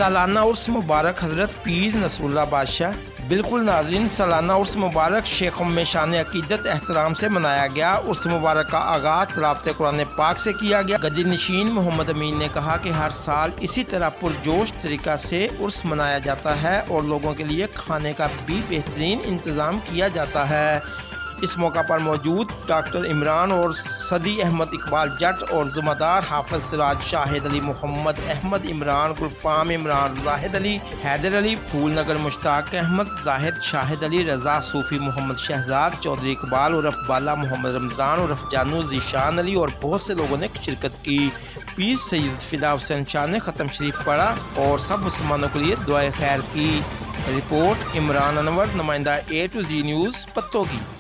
سالانہ عرس مبارک حضرت پیر نصراللہ بادشاہ۔ بالکل ناظرین، سالانہ عرس مبارک شیخوں میں شان عقیدت احترام سے منایا گیا۔ عرس مبارک کا آغاز تلاوت قرآن پاک سے کیا گیا۔ گدی نشین محمد امین نے کہا کہ ہر سال اسی طرح پرجوش طریقہ سے عرس منایا جاتا ہے اور لوگوں کے لیے کھانے کا بھی بہترین انتظام کیا جاتا ہے۔ اس موقع پر موجود ڈاکٹر عمران اور صدی احمد اقبال جٹ اور ذمہ دار حافظ سراج، شاہد علی، محمد احمد عمران، گلفام عمران، زاہد علی، حیدر علی، پھول نگر مشتاق احمد، زاہد، شاہد علی، رضا صوفی، محمد شہزاد چودھری، اقبال عرف بالا، محمد رمضان عرف جانو، ذیشان علی اور بہت سے لوگوں نے شرکت کی۔ پیر سید فدا حسین شاہ نے ختم شریف پڑھا اور سب مسلمانوں کے لیے دعائے خیر کی۔ رپورٹ عمران انور، نمائندہ A to Z نیوز، پتوگی۔